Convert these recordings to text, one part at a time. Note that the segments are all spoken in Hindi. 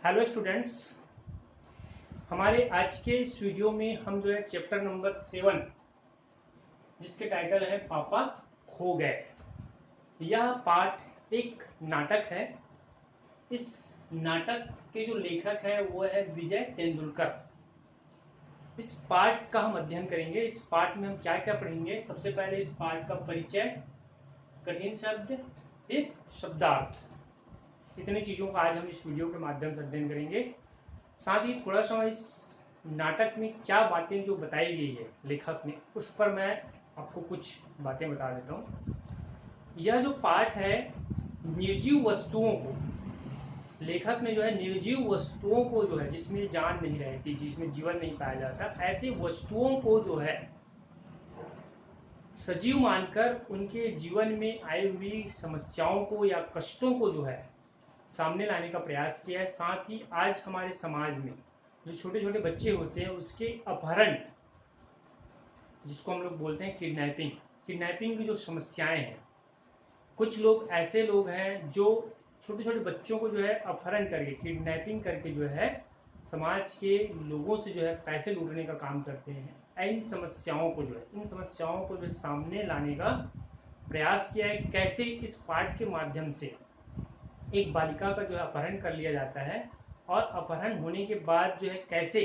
हेलो स्टूडेंट्स, हमारे आज के इस वीडियो में हम जो है चैप्टर नंबर 7 जिसके टाइटल है पापा खो गए। यह पाठ एक नाटक है। इस नाटक के जो लेखक है वो है विजय तेंदुलकर। इस पाठ का हम अध्ययन करेंगे। इस पाठ में हम क्या क्या पढ़ेंगे। सबसे पहले इस पाठ का परिचय, कठिन शब्द, फिर शब्दार्थ, इतनी चीजों का आज हम इस वीडियो के माध्यम से अध्ययन करेंगे। साथ ही थोड़ा सा इस नाटक में क्या बातें जो बताई गई है लेखक ने, उस पर मैं आपको कुछ बातें बता देता हूँ। यह जो पाठ है, निर्जीव वस्तुओं को, लेखक ने जो है निर्जीव वस्तुओं को जो है जिसमें जान नहीं रहती, जिसमें जीवन नहीं पाया जाता, ऐसी वस्तुओं को जो है सजीव मानकर उनके जीवन में आई हुई समस्याओं को या कष्टों को जो है सामने लाने का प्रयास किया है। साथ ही आज हमारे समाज में जो छोटे छोटे बच्चे होते हैं उसके अपहरण, जिसको हम लोग बोलते हैं किडनैपिंग, किडनैपिंग की जो समस्याएं हैं, कुछ लोग ऐसे लोग हैं जो छोटे छोटे बच्चों को जो है अपहरण करके, किडनैपिंग करके जो है समाज के लोगों से जो है पैसे लूटने का काम करते हैं। इन समस्याओं को जो है सामने लाने का प्रयास किया है। कैसे इस पाठ के माध्यम से एक बालिका का जो है अपहरण कर लिया जाता है और अपहरण होने के बाद जो है कैसे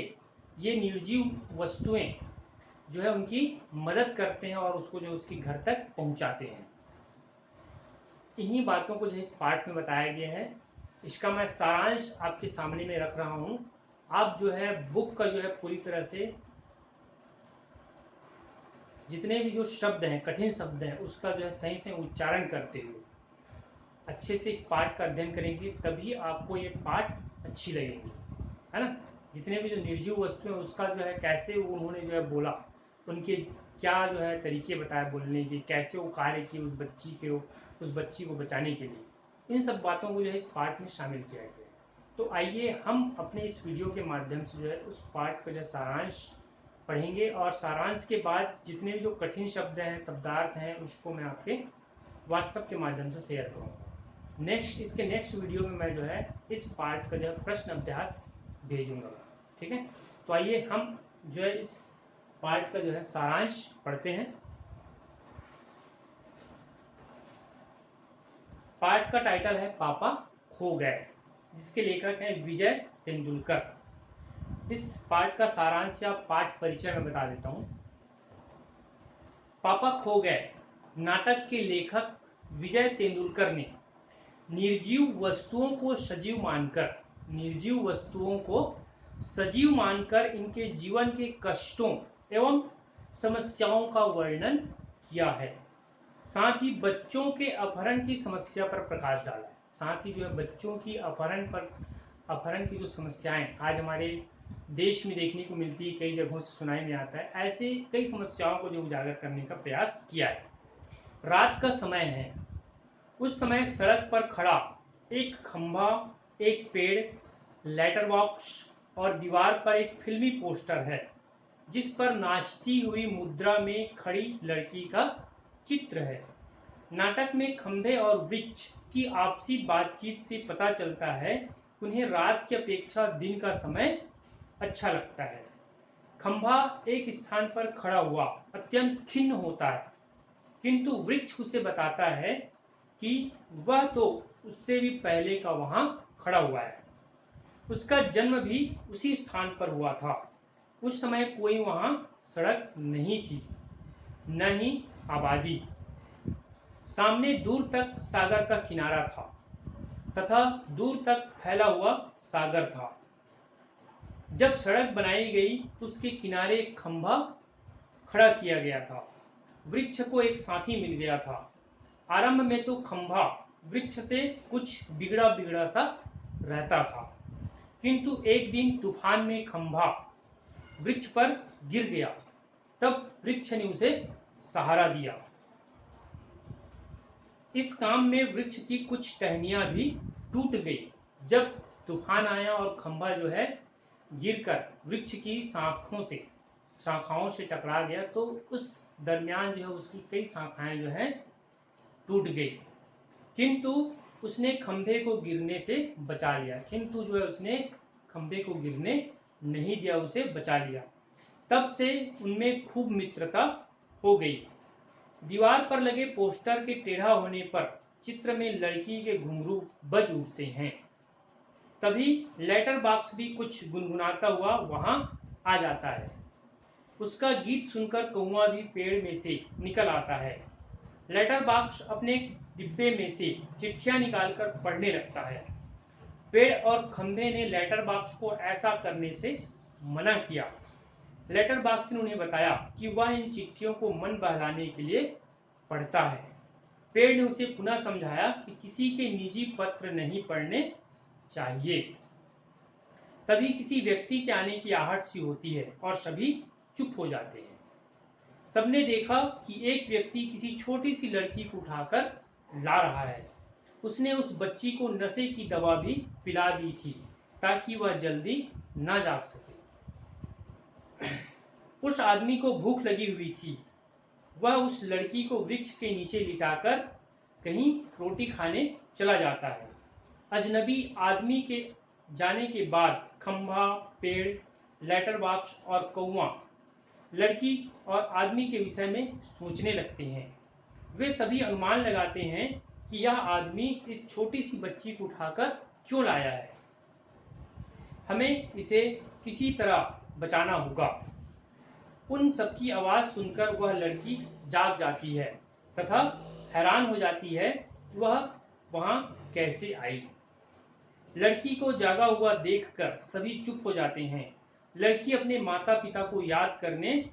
ये निर्जीव वस्तुएं जो है उनकी मदद करते हैं और उसको जो उसके घर तक पहुंचाते हैं। इन्हीं बातों को जो है इस पाठ में बताया गया है। इसका मैं सारांश आपके सामने में रख रहा हूं। आप जो है बुक का जो है पूरी तरह से जितने भी जो शब्द हैं, कठिन शब्द हैं, उसका जो है सही से उच्चारण करते हुए अच्छे से इस पाठ का अध्ययन करेंगे, तभी आपको ये पाठ अच्छी लगेगी, है ना। जितने भी जो निर्जीव वस्तु है उसका जो है कैसे उन्होंने जो है बोला, उनके क्या जो है तरीके बताए बोलने के, कैसे वो कार्य किए उस बच्ची को बचाने के लिए, इन सब बातों को जो है इस पाठ में शामिल किया गया है। तो आइए हम अपने इस वीडियो के माध्यम से जो है उस पाठ का जो सारांश पढ़ेंगे और सारांश के बाद जितने भी जो कठिन शब्द हैं, शब्दार्थ हैं, उसको मैं आपके व्हाट्सएप के माध्यम से शेयर करूँगा। इसके नेक्स्ट वीडियो में मैं जो है इस पार्ट का जो है प्रश्न अभ्यास भेजूंगा। ठीक है, तो आइए हम जो है इस पार्ट का जो है सारांश पढ़ते हैं। पार्ट का टाइटल है पापा खो गए, जिसके लेखक हैं विजय तेंदुलकर। इस पार्ट का सारांश या पाठ परिचय में बता देता हूं। पापा खो गए नाटक के लेखक विजय तेंदुलकर ने निर्जीव वस्तुओं को सजीव मानकर इनके जीवन के कष्टों एवं समस्याओं का वर्णन किया है। साथ ही बच्चों के अपहरण की समस्या पर प्रकाश डाला है। साथ ही जो है बच्चों की अपहरण की जो समस्याएं आज हमारे देश में देखने को मिलती है, कई जगहों से सुनाई में आता है, ऐसे कई समस्याओं को जो उजागर करने का प्रयास किया है। रात का समय है। उस समय सड़क पर खड़ा एक खंभा, एक पेड़, लेटर बॉक्स और दीवार पर एक फिल्मी पोस्टर है जिस पर नाचती हुई मुद्रा में खड़ी लड़की का चित्र है। नाटक में खंभे और वृक्ष की आपसी बातचीत से पता चलता है उन्हें रात की अपेक्षा दिन का समय अच्छा लगता है। खंभा एक स्थान पर खड़ा हुआ अत्यंत खिन्न होता है, किंतु वृक्ष उसे बताता है कि वह तो उससे भी पहले का वहां खड़ा हुआ है। उसका जन्म भी उसी स्थान पर हुआ था। उस समय कोई वहां सड़क नहीं थी, न ही आबादी। सामने दूर तक सागर का किनारा था तथा दूर तक फैला हुआ सागर था। जब सड़क बनाई गई तो उसके किनारे एक खंभा खड़ा किया गया था। वृक्ष को एक साथी मिल गया था। आरंभ में तो खंभा वृक्ष से कुछ बिगड़ा बिगड़ा सा रहता था, किंतु एक दिन तूफान में खंभा वृक्ष पर गिर गया। तब वृक्ष ने उसे सहारा दिया। इस काम में वृक्ष की कुछ टहनियां भी टूट गई। जब तूफान आया और खंभा जो है गिरकर वृक्ष की शाखाओं से टकरा गया, तो उस दरमियान जो है उसकी कई शाखाएं जो है टूट गई, किंतु उसने खंभे को गिरने से बचा लिया, किंतु जो है उसने खंभे को गिरने नहीं दिया, उसे बचा लिया। तब से उनमें खूब मित्रता हो गई। दीवार पर लगे पोस्टर के टेढ़ा होने पर चित्र में लड़की के घुंघरू बज उठते हैं। तभी लेटर बॉक्स भी कुछ गुनगुनाता हुआ वहां आ जाता है। उसका गीत सुनकर कौवा भी पेड़ में से निकल आता है। लेटर बॉक्स अपने डिब्बे में से चिट्ठियां निकालकर पढ़ने लगता है। पेड़ और खंभे ने लेटर बॉक्स को ऐसा करने से मना किया। लेटर बॉक्स ने उन्हें बताया कि वह इन चिट्ठियों को मन बहलाने के लिए पढ़ता है। पेड़ ने उसे पुनः समझाया कि किसी के निजी पत्र नहीं पढ़ने चाहिए। तभी किसी व्यक्ति के आने की आहट सी होती है और सभी चुप हो जाते हैं। सबने देखा कि एक व्यक्ति किसी छोटी सी लड़की को उठाकर ला रहा है। उसने उस बच्ची को नशे की दवा भी पिला दी थी ताकि वह जल्दी न जाग सके। उस आदमी को भूख लगी हुई थी। वह उस लड़की को वृक्ष के नीचे लिटाकर कहीं रोटी खाने चला जाता है। अजनबी आदमी के जाने के बाद खंभा, पेड़, लेटर बॉक्स और कौवा लड़की और आदमी के विषय में सोचने लगते हैं। वे सभी अनुमान लगाते हैं कि यह आदमी इस छोटी सी बच्ची को उठाकर क्यों लाया है। हमें इसे किसी तरह बचाना होगा। उन सबकी आवाज सुनकर वह लड़की जाग जाती है तथा हैरान हो जाती है वह वहां कैसे आई। लड़की को जागा हुआ देखकर सभी चुप हो जाते हैं। लड़की अपने माता पिता को याद करने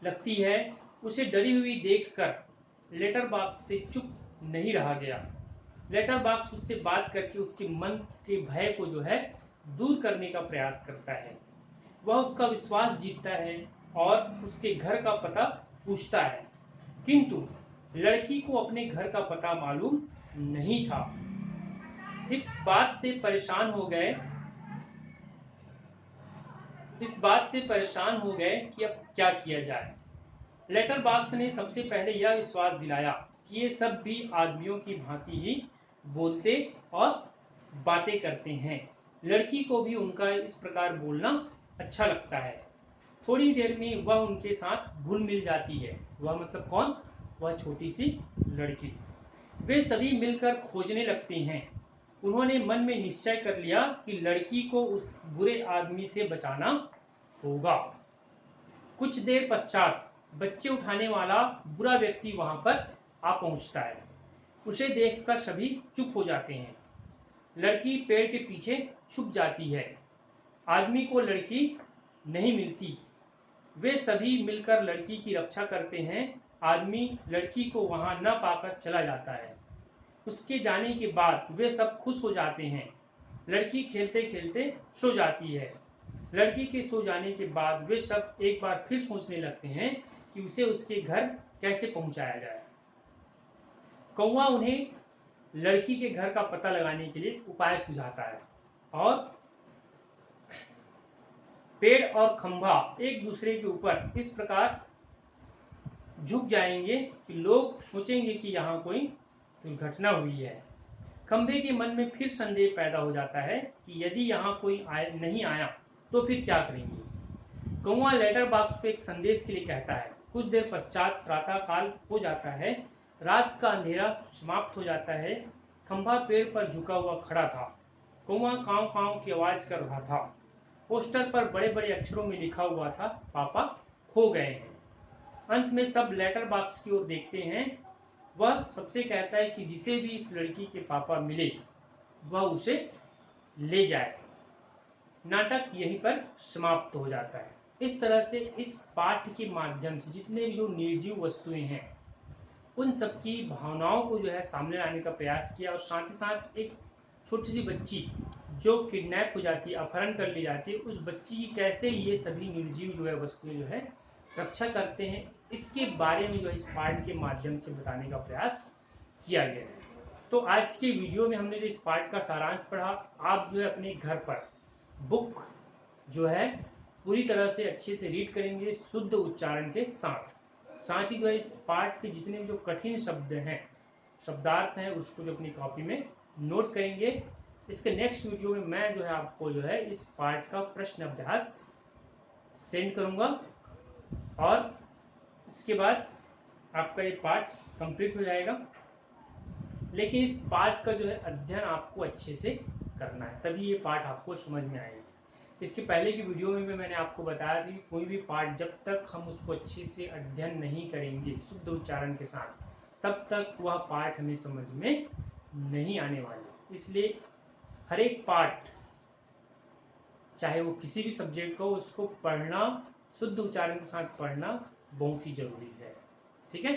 लगती है। उसे डरी हुई देखकर लेटर बॉक्स से चुप नहीं रहा गया। लेटर बॉक्स उससे बात करके उसके मन के भय को जो है दूर करने का प्रयास करता है। वह उसका विश्वास जीतता है और उसके घर का पता पूछता है, किंतु लड़की को अपने घर का पता मालूम नहीं था। इस बात से परेशान हो गए कि अब क्या किया जाए। लेटर बॉक्स ने सबसे पहले यह विश्वास दिलाया कि ये सब भी आदमियों की भांति ही बोलते और बातें करते हैं। लड़की को भी उनका इस प्रकार बोलना अच्छा लगता है। थोड़ी देर में वह उनके साथ घुल मिल जाती है। वह मतलब कौन? वह छोटी सी लड़की। वे सभी मिलकर खोजने लगते हैं। उन्होंने मन में निश्चय कर लिया कि लड़की को उस बुरे आदमी से बचाना होगा। कुछ देर पश्चात बच्चे उठाने वाला बुरा व्यक्ति वहां पर आ पहुंचता है। उसे देखकर सभी चुप हो जाते हैं। लड़की पेड़ के पीछे छुप जाती है। आदमी को लड़की नहीं मिलती। वे सभी मिलकर लड़की की रक्षा करते हैं। आदमी लड़की को वहां न पाकर चला जाता है। उसके जाने के बाद वे सब खुश हो जाते हैं। लड़की खेलते खेलते सो जाती है। लड़की के सो जाने के बाद वे सब एक बार फिर सोचने लगते हैं कि उसे उसके घर कैसे पहुंचाया जाए। कौवा उन्हें लड़की के घर का पता लगाने के लिए उपाय सुझाता है और पेड़ और खंभा एक दूसरे के ऊपर इस प्रकार झुक जाएंगे कि लोग सोचेंगे कि यहाँ कोई दुर्घटना हुई है। खंभे के मन में फिर संदेह पैदा हो जाता है कि यदि यहाँ कोई नहीं आया तो फिर क्या करेंगे। कौवा लेटर बॉक्स पे एक संदेश के लिए कहता है। कुछ देर पश्चात प्रातः काल हो जाता है। रात का अंधेरा समाप्त हो जाता है। खंभा पेड़ पर झुका हुआ खड़ा था। कौवा कांव कांव की आवाज कर रहा था। पोस्टर पर बड़े बड़े अक्षरों में लिखा हुआ था, पापा खो गए हैं। अंत में सब लेटर बॉक्स की ओर देखते हैं। वह सबसे कहता है कि जिसे भी इस लड़की के पापा मिले वह उसे ले जाए। नाटक यहीं पर समाप्त हो जाता है। इस तरह से इस पाठ के माध्यम से जितने भी जो निर्जीव वस्तुएं हैं उन सबकी भावनाओं को जो है सामने लाने का प्रयास किया और साथ ही साथ एक छोटी सी बच्ची जो किडनैप हो जाती है, अपहरण कर ली जाती है, उस बच्ची की कैसे ये सभी निर्जीव जो है वस्तुएं जो है रक्षा करते हैं, इसके बारे में जो इस पाठ के माध्यम से बताने का प्रयास किया गया है। तो आज के वीडियो में हमने जो इस पाठ का सारांश पढ़ा, आप जो है अपने घर पर बुक जो है पूरी तरह से अच्छे से रीड करेंगे शुद्ध उच्चारण के साथ ही जो है इस पाठ के जितने भी जो कठिन शब्द हैं, शब्दार्थ हैं, उसको जो अपनी कॉपी में नोट करेंगे। इसके नेक्स्ट वीडियो में मैं जो है आपको जो है इस पार्ट का प्रश्न अभ्यास सेंड करूंगा और इसके बाद आपका ये पार्ट कंप्लीट हो जाएगा। लेकिन इस पार्ट का जो है अध्ययन आपको अच्छे से करना है, तभी ये पार्ट आपको समझ में आएगी। इसके पहले की वीडियो में भी मैंने आपको बताया था कि कोई भी पार्ट जब तक हम उसको अच्छे से अध्ययन नहीं करेंगे शुद्ध उच्चारण के साथ, तब तक वह पार्ट हमें समझ में नहीं आने वाले। इसलिए हर एक पार्ट, चाहे वो किसी भी सब्जेक्ट का हो, उसको पढ़ना, शुद्ध उच्चारण के साथ पढ़ना बहुत ही जरूरी है। ठीक है।